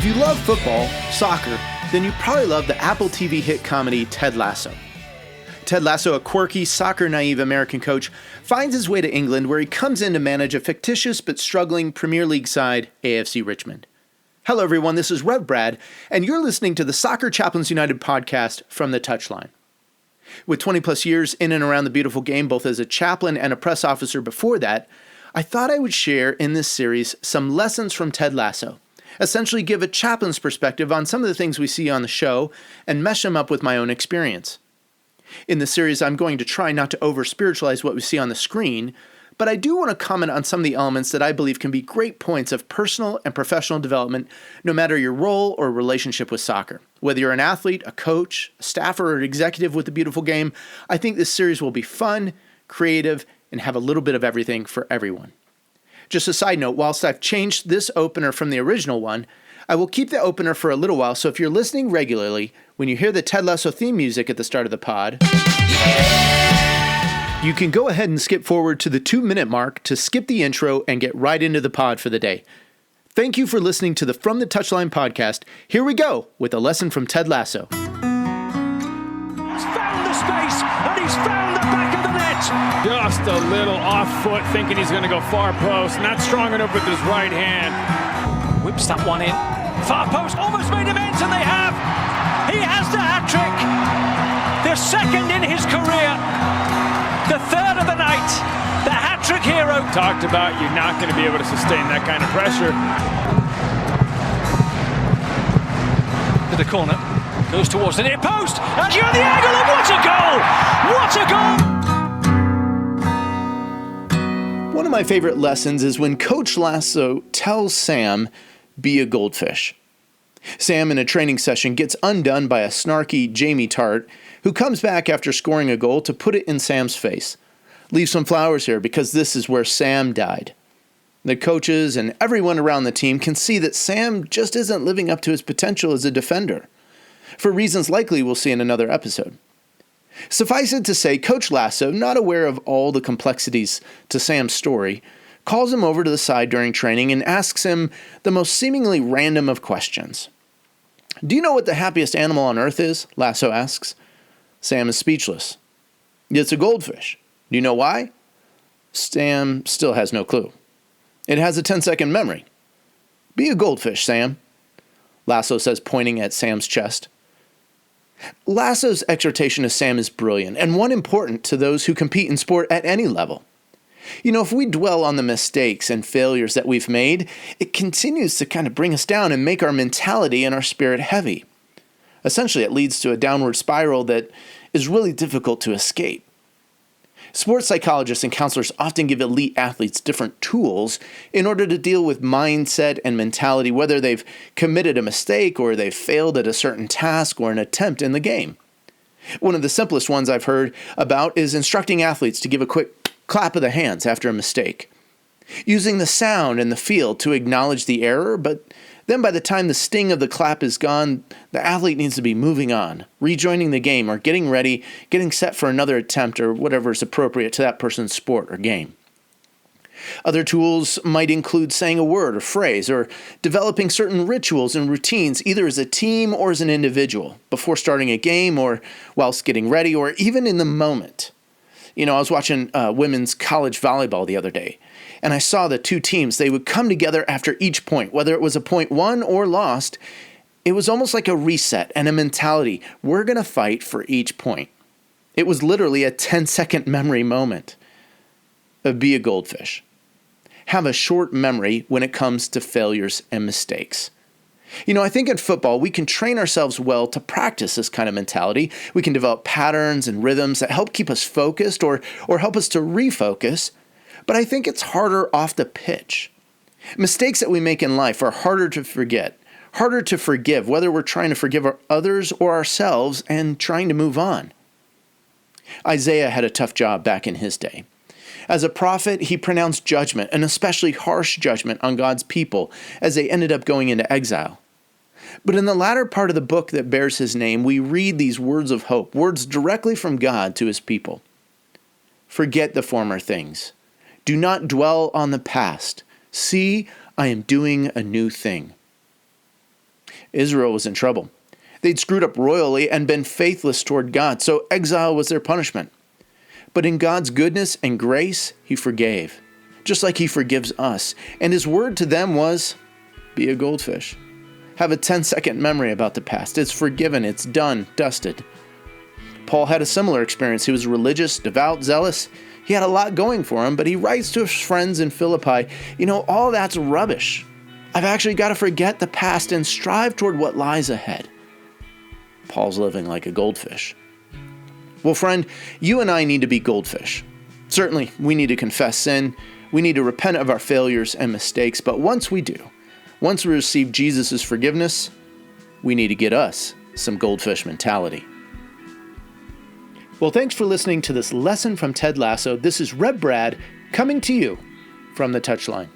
If you love football, soccer, then you probably love the Apple TV hit comedy Ted Lasso. Ted Lasso, a quirky, soccer-naive American coach, finds his way to England where he comes in to manage a fictitious but struggling Premier League side, AFC Richmond. Hello everyone, this is Rev Brad, and you're listening to the Soccer Chaplains United podcast, From the Touchline. With 20 plus years in and around the beautiful game, both as a chaplain and a press officer before that, I thought I would share in this series some lessons from Ted Lasso. Essentially give a chaplain's perspective on some of the things we see on the show and mesh them up with my own experience. In this series, I'm going to try not to over-spiritualize what we see on the screen, but I do want to comment on some of the elements that I believe can be great points of personal and professional development, no matter your role or relationship with soccer. Whether you're an athlete, a coach, a staffer, or an executive with the beautiful game, I think this series will be fun, creative, and have a little bit of everything for everyone. Just a side note, whilst I've changed this opener from the original one, I will keep the opener for a little while, so if you're listening regularly, when you hear the Ted Lasso theme music at the start of the pod, you can go ahead and skip forward to the 2-minute mark to skip the intro and get right into the pod for the day. Thank you for listening to the From the Touchline podcast. Here we go with a lesson from Ted Lasso. He's found the space and he's found the back of the net. Just a little off foot, thinking he's going to go far post. Not strong enough with his right hand. Whips that one in. Far post, almost made him ends, and they have. He has the hat-trick. The second in his career. The third of the night. The hat-trick hero. Talked about you're not going to be able to sustain that kind of pressure. To the corner. Goes towards the near post. And you're the angle, and what a goal! What a goal! One of my favorite lessons is when Coach Lasso tells Sam, be a goldfish. Sam, in a training session, gets undone by a snarky Jamie Tart, who comes back after scoring a goal to put it in Sam's face. Leave some flowers here because this is where Sam died. The coaches and everyone around the team can see that Sam just isn't living up to his potential as a defender, for reasons likely we'll see in another episode. Suffice it to say, Coach Lasso, not aware of all the complexities to Sam's story, calls him over to the side during training and asks him the most seemingly random of questions. Do you know what the happiest animal on earth is? Lasso asks. Sam is speechless. It's a goldfish. Do you know why? Sam still has no clue. It has a 10-second memory. Be a goldfish, Sam, Lasso says, pointing at Sam's chest. Lasso's exhortation to Sam is brilliant, and one important to those who compete in sport at any level. You know, if we dwell on the mistakes and failures that we've made, it continues to kind of bring us down and make our mentality and our spirit heavy. Essentially, it leads to a downward spiral that is really difficult to escape. Sports psychologists and counselors often give elite athletes different tools in order to deal with mindset and mentality, whether they've committed a mistake or they've failed at a certain task or an attempt in the game. One of the simplest ones I've heard about is instructing athletes to give a quick clap of the hands after a mistake, using the sound and the feel to acknowledge the error, but then by the time the sting of the clap is gone, the athlete needs to be moving on, rejoining the game, or getting ready, getting set for another attempt, or whatever is appropriate to that person's sport or game. Other tools might include saying a word or phrase, or developing certain rituals and routines, either as a team or as an individual, before starting a game, or whilst getting ready, or even in the moment. You know, I was watching women's college volleyball the other day, and I saw the two teams, they would come together after each point, whether it was a point won or lost. It was almost like a reset and a mentality. We're going to fight for each point. It was literally a 10-second memory moment. Be a goldfish. Have a short memory when it comes to failures and mistakes. You know, I think in football, we can train ourselves well to practice this kind of mentality. We can develop patterns and rhythms that help keep us focused or help us to refocus. But I think it's harder off the pitch. Mistakes that we make in life are harder to forget, harder to forgive, whether we're trying to forgive others or ourselves and trying to move on. Isaiah had a tough job back in his day. As a prophet, he pronounced judgment, and especially harsh judgment, on God's people as they ended up going into exile. But in the latter part of the book that bears his name, we read these words of hope, words directly from God to his people. Forget the former things. Do not dwell on the past. See, I am doing a new thing. Israel was in trouble. They'd screwed up royally and been faithless toward God, so exile was their punishment. But in God's goodness and grace, he forgave, just like he forgives us. And his word to them was, be a goldfish. Have a 10-second memory about the past. It's forgiven. It's done, dusted. Paul had a similar experience. He was religious, devout, zealous. He had a lot going for him, but he writes to his friends in Philippi, all that's rubbish. I've actually got to forget the past and strive toward what lies ahead. Paul's living like a goldfish. Well, friend, you and I need to be goldfish. Certainly, we need to confess sin. We need to repent of our failures and mistakes. But once we do, once we receive Jesus' forgiveness, we need to get us some goldfish mentality. Well, thanks for listening to this lesson from Ted Lasso. This is Rev Brad coming to you from the Touchline.